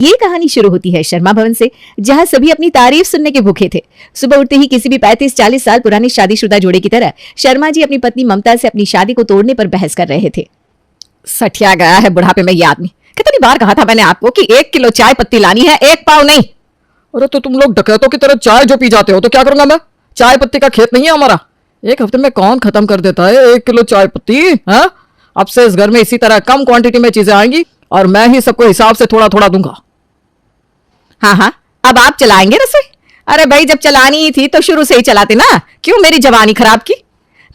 ये कहानी शुरू होती है शर्मा भवन से, जहां सभी अपनी तारीफ सुनने के भूखे थे। सुबह उठते ही किसी भी 35-40 साल पुराने शादीशुदा जोड़े की तरह शर्मा जी अपनी पत्नी ममता से अपनी शादी को तोड़ने पर बहस कर रहे थे। सठिया गया है बुढ़ापे में ये आदमी। कितनी बार कहा था मैंने आपको कि 1 किलो चाय पत्ती लानी है, 1 पाव नहीं। अरे तो तुम लोग डकैतों की तरह चाय जो पी जाते हो तो क्या करूंगा मैं? चाय पत्ती का खेत नहीं है हमारा। 1 हफ्ते में कौन खत्म कर देता है 1 किलो चाय पत्ती? हाँ, अब से इस घर में इसी तरह कम क्वांटिटी में चीजें आएंगी और मैं ही सबको हिसाब से थोड़ा थोड़ा दूंगा। हाँ हाँ, अब आप चलाएंगे रसोई? अरे भाई, जब चलानी ही थी तो शुरू से ही चलाते ना, क्यों मेरी जवानी खराब की?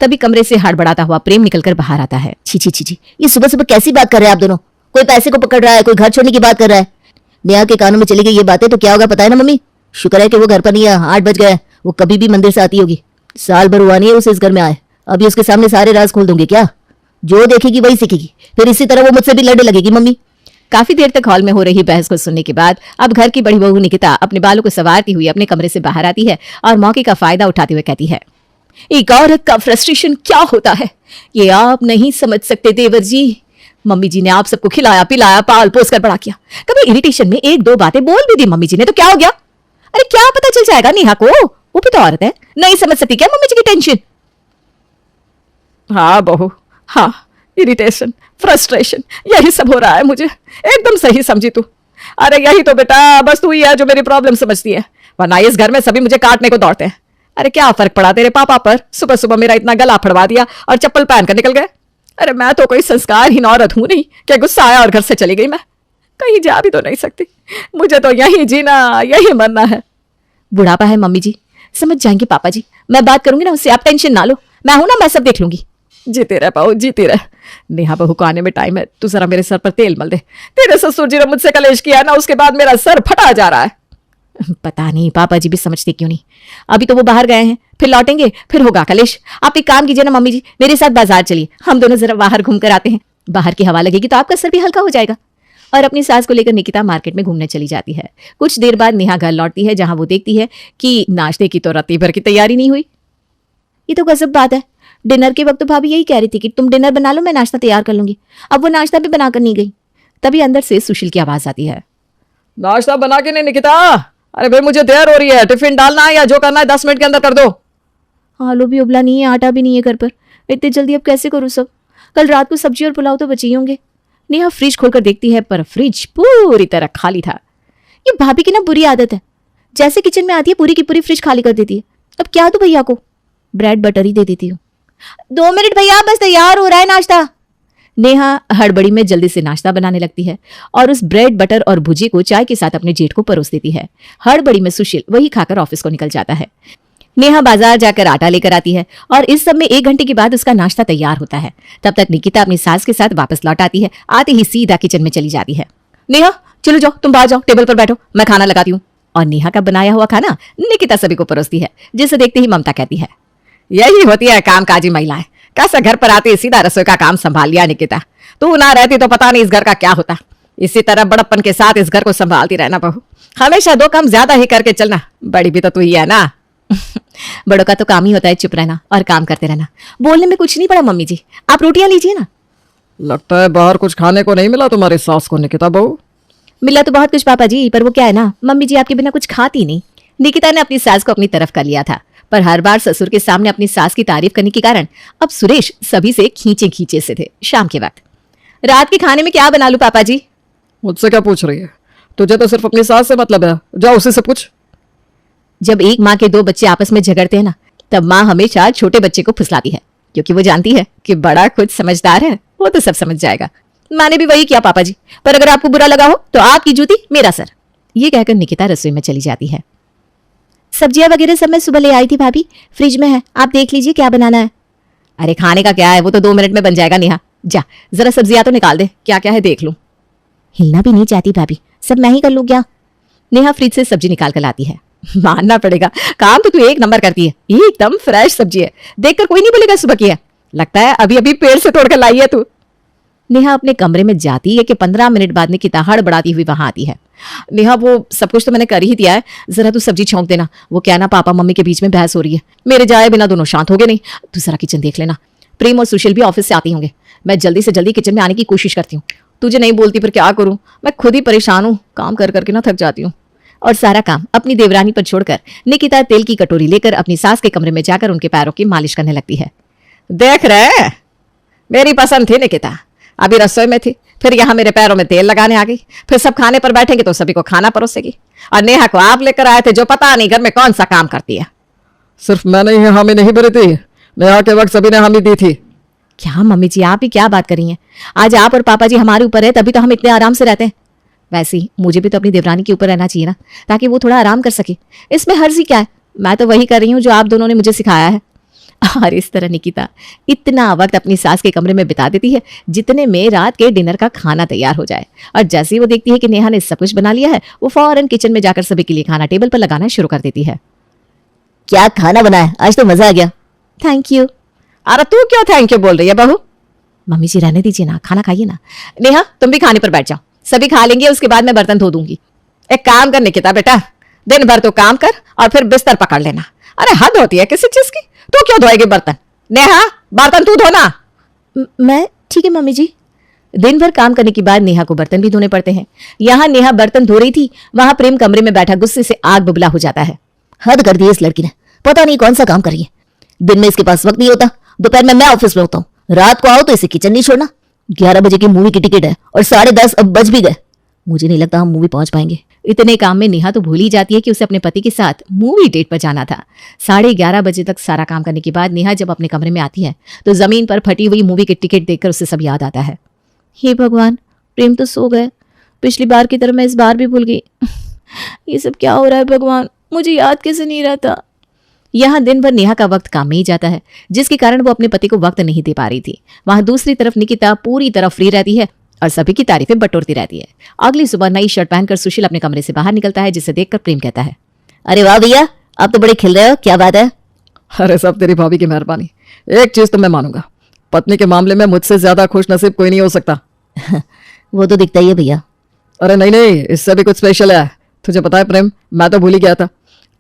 तभी कमरे से हड़बड़ाता हुआ प्रेम निकलकर बाहर आता है। छी छी छी छी, ये सुबह सुबह कैसी बात कर रहे हैं आप दोनों? कोई पैसे को पकड़ रहा है, कोई घर छोड़ने की बात कर रहा है। नेहा के कानों में चली गई ये बातें तो क्या होगा पता है ना मम्मी? शुक्र है कि वो घर पर नहीं है, 8 बज गए। वो कभी भी मंदिर से आती होगी। साल भर हुआ नहीं है उसे इस घर में आए, अभी उसके सामने सारे राज खोल दूंगी क्या? जो देखेगी वही सीखेगी, फिर इसी तरह वो मुझसे भी लड़ने लगेगी मम्मी। काफी देर तक हॉल में हो रही बहस को सुनने के बाद अब घर की बड़ी बहू निकिता अपने बालों को संवारती हुई अपने कमरे से बाहर आती है और मौके का फायदा उठाते हुए कहती है, एक औरत का फ्रस्ट्रेशन क्या होता है ये आप नहीं समझ सकते देवर जी। मम्मी जी ने आप सबको खिलाया पिलाया पाल पोस कर बड़ा किया, कभी इरिटेशन में 1-2 बातें बोल भी दी मम्मी जी ने तो क्या हो गया? अरे क्या पता चल जाएगा नेहा को, वो भी तो औरत है, नहीं समझ सकती क्या मम्मी जी की टेंशन? हाँ बहू, हाँ, इरिटेशन फ्रस्ट्रेशन यही सब हो रहा है मुझे। एकदम सही समझी तू। अरे यही तो बेटा, बस तू ही है जो मेरी प्रॉब्लम समझती है, वरना इस घर में सभी मुझे काटने को दौड़ते हैं। अरे क्या फर्क पड़ा तेरे पापा पर? सुबह सुबह मेरा इतना गला फड़वा दिया और चप्पल पहन कर निकल गए। अरे मैं तो कोई संस्कारहीन औरत हूं नहीं, क्या गुस्सा आया और घर से चली गई? मैं कहीं जा भी तो नहीं सकती, मुझे तो यही जीना यही मरना है। बुढ़ापा है मम्मी जी, समझ जाएंगे पापा जी, मैं बात करूंगी ना उससे, आप टेंशन ना लो, मैं हूं ना, मैं सब देख लूंगी। जीती रह पाओ, जीती रह। नेहा बहू को आने में टाइम है, तू जरा मेरे सर पर तेल मल दे। तेरे ससुर जी ने मुझसे कलेश किया ना, उसके बाद मेरा सर फटा जा रहा है। पता नहीं पापा जी भी समझते क्यों नहीं। अभी तो वो बाहर गए हैं, फिर लौटेंगे, फिर होगा कलेश। आप एक काम कीजिए ना मम्मी जी, मेरे साथ बाजार चलिए, हम दोनों जरा बाहर घूम कर आते हैं। बाहर की हवा लगेगी तो आपका सर भी हल्का हो जाएगा। और अपनी सास को लेकर निकिता मार्केट में घूमने चली जाती है। कुछ देर बाद नेहा घर लौटती है, जहां वो देखती है कि नाश्ते की तो राती भर की तैयारी नहीं हुई। ये तो गजब बात है, डिनर के वक्त तो भाभी यही कह रही थी कि तुम डिनर बना लो, मैं नाश्ता तैयार कर लूंगी। अब वो नाश्ता भी बनाकर नहीं गई। तभी अंदर से सुशील की आवाज आती है, नाश्ता बना के नहीं निकिता? अरे भाई मुझे देर हो रही है, टिफिन डालना है या जो करना है 10 मिनट के अंदर कर दो। आलू भी उबला नहीं है, आटा भी नहीं है घर पर, इतनी जल्दी अब कैसे करूँ सब? कल रात को सब्जी और पुलाव तो बचे ही होंगे। नेहा फ्रिज खोलकर देखती है पर फ्रिज पूरी तरह खाली था। ये भाभी की ना बुरी आदत है, जैसे किचन में आती है पूरी की पूरी फ्रिज खाली कर देती है। अब क्या दूं भैया को? ब्रेड बटर ही दे देती हूँ। 2 मिनट भैया, बस तैयार हो रहा है नाश्ता। नेहा हड़बड़ी में जल्दी से नाश्ता बनाने लगती है और उस ब्रेड बटर और भुजी को चाय के साथ अपने जेठ को परोस देती है। हड़बड़ी में सुशील वही खाकर ऑफिस को निकल जाता है। नेहा बाजार जाकर आटा लेकर आती है और इस सब में 1 घंटे के बाद उसका नाश्ता तैयार होता है। तब तक निकिता अपनी सास के साथ वापस लौट आती है। आते ही सीधा किचन में चली जाती है। नेहा चलो जाओ, तुम बाहर जाओ, टेबल पर बैठो, मैं खाना लगाती हूँ। और नेहा का बनाया हुआ खाना निकिता सभी को परोसती है, जिसे देखते ही ममता कहती है, यही होती है कामकाजी महिलाएं। कैसे घर पर आती सीधा रसोई का काम संभाल लिया निकिता। तू ना रहती तो पता नहीं इस घर का क्या होता। इसी तरह बड़प्पन के साथ इस घर को संभालती रहना बहू, हमेशा 2 काम ज्यादा ही करके चलना। बड़ी भी तो तू ही है ना। बड़ों का तो काम ही होता है चुप रहना और काम करते रहना, बोलने में कुछ नहीं पड़ा। मम्मी जी आप रोटियां लीजिए ना। लगता है बाहर कुछ खाने को नहीं मिला तुम्हारी सास को निकिता बहू। मिला तो बहुत कुछ पापा जी, पर वो क्या है ना, मम्मी जी आपके बिना कुछ खाती नहीं। निकिता ने अपनी सास को अपनी तरफ कर लिया था, पर हर बार ससुर के सामने अपनी सास की तारीफ करने के कारण अब सुरेश सभी से खींचे खींचे से थे। शाम के वक्त रात के खाने में क्या बना लूं पापा जी? मुझसे क्या पूछ रही है? तुझे तो सिर्फ अपनी सास से मतलब है, जाओ उसे सब कुछ। जब एक माँ के 2 बच्चे आपस में झगड़ते हैं ना, तब माँ हमेशा छोटे बच्चे को फुसलाती है, क्योंकि वो जानती है कि बड़ा खुद समझदार है, वो तो सब समझ जाएगा। माँ ने भी वही किया पापा जी, पर अगर आपको बुरा लगा हो तो आपकी जूती मेरा सर। ये कहकर निकिता रसोई में चली जाती है। सब्जियां वगैरह सब मैं सुबह ले आई थी भाभी, फ्रिज में है, आप देख लीजिए क्या बनाना है। अरे खाने का क्या है, वो तो 2 मिनट में बन जाएगा। नेहा जा जरा सब्जियां तो निकाल दे, क्या क्या है देख लूं। हिलना भी नहीं चाहती भाभी, सब मैं ही कर लूं क्या? नेहा फ्रिज से सब्जी निकाल कर लाती है। मानना पड़ेगा, काम तो तू 1 नंबर करती है, एकदम फ्रेश सब्जी है, देखकर कोई नहीं बोलेगा सुबह की है। लगता है अभी अभी पेड़ से तोड़कर लाई है तू। नेहा अपने कमरे में जाती है कि 15 मिनट बाद निकिता हड़बड़ाती हुई वहां आती है। नेहा वो सब कुछ तो मैंने कर ही दिया है, जरा तू सब्जी छौंक देना। वो क्या ना पापा मम्मी के बीच में बहस हो रही है, मेरे जाए बिना दोनों शांत हो गए नहीं। तू जरा किचन देख लेना, प्रेम और सुशील भी ऑफिस से आते होंगे, मैं जल्दी से जल्दी किचन में आने की कोशिश करती हूँ। तुझे नहीं बोलती पर क्या करूँ, मैं खुद ही परेशान हूँ, काम कर करके ना थक जाती हूँ। और सारा काम अपनी देवरानी पर छोड़कर निकिता तेल की कटोरी लेकर अपनी सास के कमरे में जाकर उनके पैरों की मालिश करने लगती है। देख रहे, मेरी पसंद थी निकिता, अभी रसोई में थी, फिर यहाँ मेरे पैरों में तेल लगाने आ गई, फिर सब खाने पर बैठेंगे तो सभी को खाना परोसेगी। और नेहा को आप लेकर आए थे जो पता नहीं घर में कौन सा काम करती है। सिर्फ मैंने ही हामी नहीं भरी थी, नेहा के वक्त सभी ने हामी दी थी। क्या मम्मी जी, आप ही क्या बात कर रही हैं? आज आप और पापा जी हमारे ऊपर है तभी तो हम इतने आराम से रहते हैं। वैसे ही मुझे भी तो अपनी देवरानी के ऊपर रहना चाहिए ना, ताकि वो थोड़ा आराम कर सके। इसमें हर्जी क्या है? मैं तो वही कर रही हूँ जो आप दोनों ने मुझे सिखाया है। और इस तरह निकिता इतना वक्त अपनी सास के कमरे में बिता देती है जितने में रात के डिनर का खाना तैयार हो जाए। और जैसे ही वो देखती है कि नेहा ने सब कुछ बना लिया है, वो फौरन किचन में जाकर सभी के लिए खाना टेबल पर लगाना शुरू कर देती है। क्या खाना बना है, आज तो मजा आ गया। Thank you. अरे तू क्यों थैंक यू बोल रही है बहू? मम्मी जी रहने दीजिए ना, खाना खाइए ना। नेहा तुम भी खाने पर बैठ जाओ, सभी खा लेंगे, उसके बाद मैं बर्तन धो दूंगी। एक काम कर निकिता बेटा, दिन भर तो काम कर और फिर बिस्तर पकड़ लेना। अरे हद होती है किसी चीज की, तू क्यों धोएगी बर्तन? नेहा बर्तन तू धोना। मैं ठीक है मम्मी जी। दिन भर काम करने के बाद नेहा को बर्तन भी धोने पड़ते हैं। यहाँ नेहा बर्तन धो रही थी, वहां प्रेम कमरे में बैठा गुस्से से आग बुबला हो जाता है। हद कर दी इस लड़की ने, पता नहीं कौन सा काम कर रही है। दिन में इसके पास वक्त नहीं होता, दोपहर में मैं ऑफिस में होता हूँ, रात को आओ तो इसे किचन नहीं छोड़ना। 11 बजे की मूवी की टिकट है और 10:30 अब बज भी गए। मुझे नहीं लगता हम मूवी पहुंच पाएंगे। इतने काम में नेहा तो भूल ही जाती है कि उसे अपने पति के साथ मूवी डेट पर जाना था। 11:30 बजे तक सारा काम करने के बाद नेहा जब अपने कमरे में आती है तो जमीन पर फटी हुई मूवी की टिकट देखकर उसे सब याद आता है। हे भगवान, प्रेम तो सो गए, पिछली बार की तरह मैं इस बार भी भूल गई। ये सब क्या हो रहा है भगवान, मुझे याद कैसे नहीं रहता। यहाँ दिन भर नेहा का वक्त काम में ही जाता है, जिसके कारण वो अपने पति को वक्त नहीं दे पा रही थी। वहां दूसरी तरफ निकिता पूरी तरह फ्री रहती है और सभी की तारीफें बटोरती रहती है। अगली सुबह नई शर्ट पहनकर सुशील अपने कमरे से बाहर निकलता है, जिसे देखकर प्रेम कहता है, अरे वाह भैया, आप तो बड़े खिल रहे हो, क्या बात है? अरे सब तेरी भाभी की मेहरबानी। एक चीज तो मैं मानूंगा, पत्नी के मामले में मुझसे ज्यादा खुश नसीब कोई नहीं हो सकता। वो तो दिखता ही है भैया। अरे नहीं नहीं, इससे भी कुछ स्पेशल है। तुझे पता है प्रेम, मैं तो भूल ही गया था।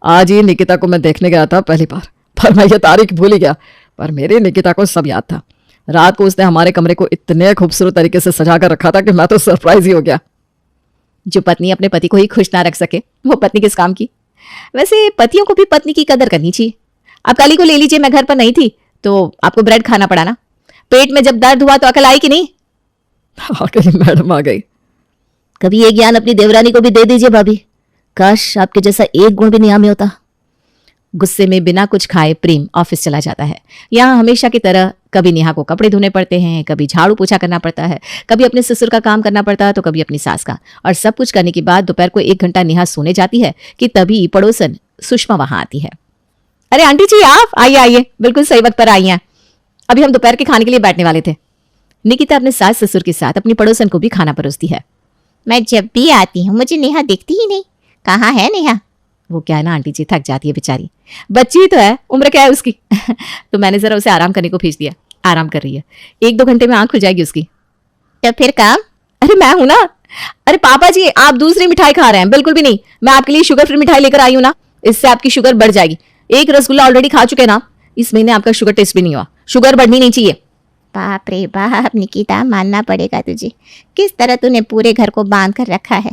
आज ही निकिता को मैं देखने गया था पहली बार, पर मैं ये तारीख भूल ही गया। पर मेरी निकिता को सब याद था। रात को उसने हमारे कमरे को इतने खूबसूरत तरीके से सजा कर रखा था कि मैं तो सरप्राइज ही हो गया। जो पत्नी अपने पति को ही खुश ना रख सके वो पत्नी किस काम की। वैसे पतियों को भी पत्नी की कदर करनी चाहिए। अब कल ही को ले लीजिए, मैं घर पर नहीं थी तो आपको ब्रेड खाना पड़ा ना। पेट में जब दर्द हुआ तो अकल आई कि नहीं? आ गई मैडम, आ गई। कभी ये ज्ञान अपनी देवरानी को भी दे दीजिए भाभी, काश आपके जैसा एक गुण भी नेहा में होता। गुस्से में बिना कुछ खाए प्रेम ऑफिस चला जाता है। यहाँ हमेशा की तरह कभी नेहा को कपड़े धोने पड़ते हैं, कभी झाड़ू पोछा करना पड़ता है, कभी अपने ससुर का काम करना पड़ता है तो कभी अपनी सास का। और सब कुछ करने के बाद दोपहर को 1 घंटा नेहा सोने जाती है कि तभी पड़ोसन सुषमा वहां आती है। अरे आंटी जी, आप आइए आइए, बिल्कुल सही वक्त पर आई हैं। अभी हम दोपहर के खाने के लिए बैठने वाले थे। निकिता अपने सास ससुर के साथ अपनी पड़ोसन को भी खाना परोसती है। मैं जब भी आती हूँ मुझे नेहा दिखती ही नहीं, कहाँ है नेहा? वो क्या है ना आंटी जी, थक जाती है बेचारी, बच्ची ही तो है, उम्र क्या है उसकी। तो मैंने जरा उसे आराम करने को भेज दिया, आराम कर रही है। 1-2 घंटे में आंख खुल जाएगी उसकी। तो फिर काम? अरे मैं हूं ना। अरे पापा जी, आप दूसरी मिठाई खा रहे हैं? बिल्कुल भी नहीं, मैं आपके लिए शुगर फ्री मिठाई लेकर आई हूं ना, इससे आपकी शुगर बढ़ जाएगी। 1 रसगुल्ला ऑलरेडी खा चुके ना, इस महीने आपका शुगर टेस्ट भी नहीं हुआ। शुगर बढ़नी नहीं चाहिए। बाप रे बाप निकिता, मानना पड़ेगा तुझे, किस तरह तूने पूरे घर को बांध कर रखा है।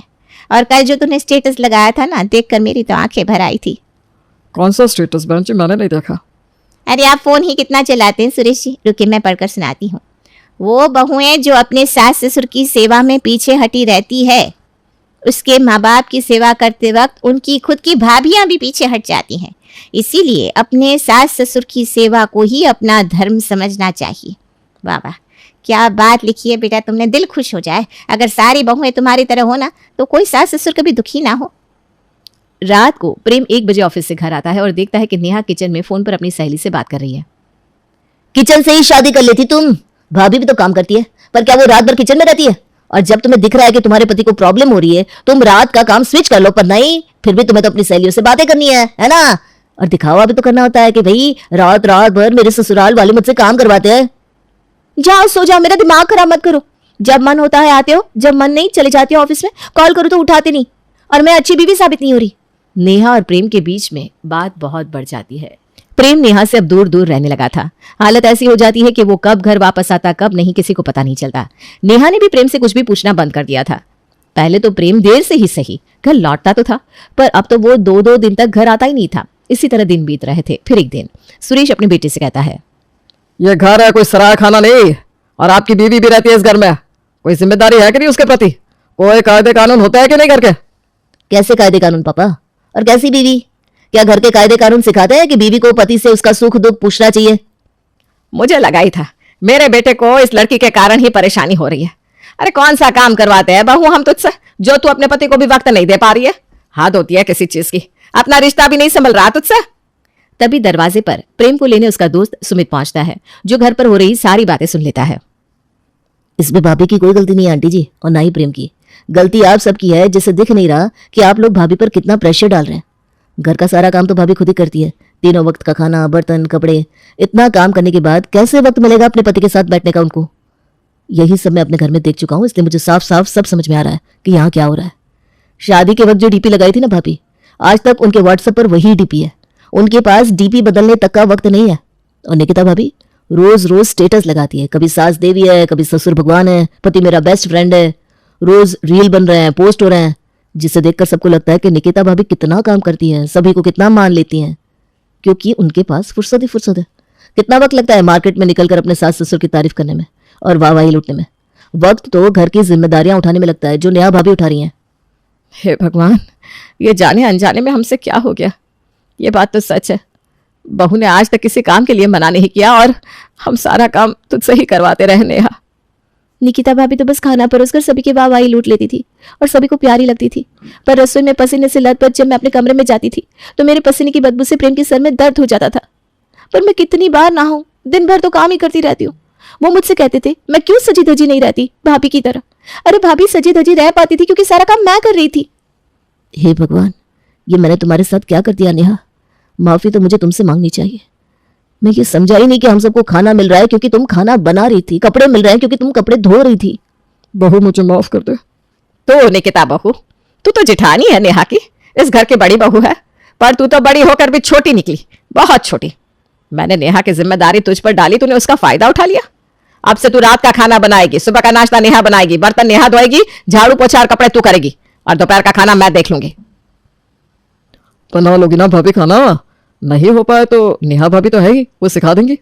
और कल जो तूने स्टेटस लगाया था ना, देखकर मेरी तो आंखें भर आई थी। कौन सा स्टेटस बहन जी, मैंने नहीं देखा। अरे आप फोन ही कितना चलाते हैं सुरेश जी, रुकिए मैं पढ़कर सुनाती हूँ। वो बहुएं जो अपने सास ससुर की सेवा में पीछे हटी रहती है, उसके माँ बाप की सेवा करते वक्त उनकी खुद की भाभियां भी पीछे हट जाती हैं। इसीलिए अपने सास ससुर की सेवा को ही अपना धर्म समझना चाहिए। वाह वाह, क्या बात लिखी है बेटा तुमने, दिल खुश हो जाए। अगर सारी बहुएं तुम्हारी तरह हो ना तो कोई सास ससुर कभी दुखी ना हो। रात को प्रेम 1 बजे ऑफिस से घर आता है और देखता है कि नेहा किचन में फोन पर अपनी सहेली से बात कर रही है। किचन से ही शादी कर लेती तुम, भाभी भी तो काम करती है, पर क्या वो रात भर किचन में रहती है? और जब तुम्हें दिख रहा है कि तुम्हारे पति को प्रॉब्लम हो रही है, तुम रात का काम स्विच कर लो, पर नहीं, फिर भी तुम्हें तो अपनी सहेलियों से बातें करनी है ना? और दिखावा भी तो करना होता है कि भाई रात रात भर मेरे ससुराल वाले मुझसे काम करवाते हैं। जाओ सो जाओ, मेरा दिमाग खराब मत करो। जब मन होता है आते हो, जब मन नहीं चले जाते हो ऑफिस में। कॉल करो तो उठाते नहीं, और मैं अच्छी बीवी साबित नहीं हो रही। नेहा और प्रेम के बीच में बात बहुत बढ़ जाती है। प्रेम नेहा से अब दूर दूर रहने लगा था। हालत ऐसी हो जाती है कि वो कब घर वापस आता कब नहीं किसी को पता नहीं चलता। नेहा ने भी प्रेम से कुछ भी पूछना बंद कर दिया था। पहले तो प्रेम देर से ही सही घर लौटता तो था, पर अब तो वो 2-2 दिन तक घर आता ही नहीं था। इसी तरह दिन बीत रहे थे। फिर एक दिन सुरेश अपने बेटे से कहता है, ये घर है, कोई सराय खाना नहीं। और आपकी बीवी भी रहती है इस घर में, कोई जिम्मेदारी है कि नहीं उसके प्रति? कोई कायदे कानून होता है कि नहीं करके? कैसे कायदे कानून पापा? और कैसी बीवी? क्या घर के कायदे कानून सिखाते हैं कि बीवी को पति से उसका सुख दुख पूछना चाहिए? मुझे लगा ही था मेरे बेटे को इस लड़की के कारण ही परेशानी हो रही है। अरे कौन सा काम करवाते हैं बहू हम तुझसे, जो तू अपने पति को भी वक्त नहीं दे पा रही है। हाथ होती है किसी चीज की, अपना रिश्ता भी नहीं संभल रहा तुझसे। तभी दरवाजे पर प्रेम को लेने उसका दोस्त सुमित पहुंचता है, जो घर पर हो रही सारी बातें सुन लेता है। इसमें भाभी की कोई गलती नहीं है आंटी जी, और ना ही प्रेम की। गलती आप सबकी है, जिससे दिख नहीं रहा कि आप लोग भाभी पर कितना प्रेशर डाल रहे हैं। घर का सारा काम तो भाभी खुद ही करती है, तीनों वक्त का खाना, बर्तन, कपड़े। इतना काम करने के बाद कैसे वक्त मिलेगा अपने पति के साथ बैठने का उनको? यही सब मैं अपने घर में देख चुका हूं, इसलिए मुझे साफ साफ सब समझ में आ रहा है कि यहाँ क्या हो रहा है। शादी के वक्त जो डीपी लगाई थी ना भाभी, आज तक उनके व्हाट्सएप पर वही डीपी है। उनके पास डीपी बदलने तक का वक्त नहीं है। और निकिता भाभी रोज रोज स्टेटस लगाती है, कभी सास देवी है, कभी ससुर भगवान है, पति मेरा बेस्ट फ्रेंड है। रोज रील बन रहे हैं, पोस्ट हो रहे हैं, जिसे देखकर सबको लगता है कि निकिता भाभी कितना काम करती है, सभी को कितना मान लेती हैं, क्योंकि उनके पास फुर्सत ही फुर्सत है। कितना वक्त लगता है मार्केट में निकलकर अपने सास ससुर की तारीफ करने में और वाहवाही लूटने में। वक्त तो घर की जिम्मेदारियां उठाने में लगता है, जो नेहा भाभी उठा रही हैं। हे भगवान, ये जाने अनजाने में हमसे क्या हो गया। ये बात तो सच है, बहू ने आज तक किसी काम के लिए मना नहीं किया और हम सारा काम तुझसे ही करवाते रहे नेहा। निकिता भाभी तो बस खाना परोसकर सभी की वाहवाही लूट लेती थी और सभी को प्यारी लगती थी, पर रसोई में पसीने से लथपथ जब मैं अपने कमरे में जाती थी तो मेरे पसीने की बदबू से प्रेम के सर में दर्द हो जाता था। पर मैं कितनी बार नहाऊं, दिन भर तो काम ही करती रहती हूँ। वो मुझसे कहते थे मैं क्यों सजी धजी नहीं रहती भाभी की तरह। अरे भाभी सजी धजी रह पाती थी क्योंकि सारा काम मैं कर रही थी। हे भगवान, ये मैंने तुम्हारे साथ क्या कर दिया नेहा? माफी तो मुझे तुमसे मांगनी चाहिए। मैं ये समझा ही नहीं कि हम सबको खाना मिल रहा है क्योंकि तुम खाना बना रही थी, कपड़े मिल रहे हैं क्योंकि तुम कपड़े धो रही थी। बहू मुझे माफ कर दे। तो निकिता बहू, तू तो जिठानी है नेहा की, इस घर की बड़ी बहू है, पर तू तो बड़ी होकर भी छोटी निकली, बहुत छोटी। मैंने नेहा की जिम्मेदारी तुझ पर डाली, तूने उसका फायदा उठा लिया। अब से तू रात का खाना बनाएगी, सुबह का नाश्ता नेहा बनाएगी, बर्तन नेहा धोएगी, झाड़ू पोछा और कपड़े तू करेगी, और दोपहर का खाना मैं देख लूंगी। बना लोगी ना भाभी खाना? नहीं हो पाए तो नेहा भाभी तो है ही, वो सिखा देंगी।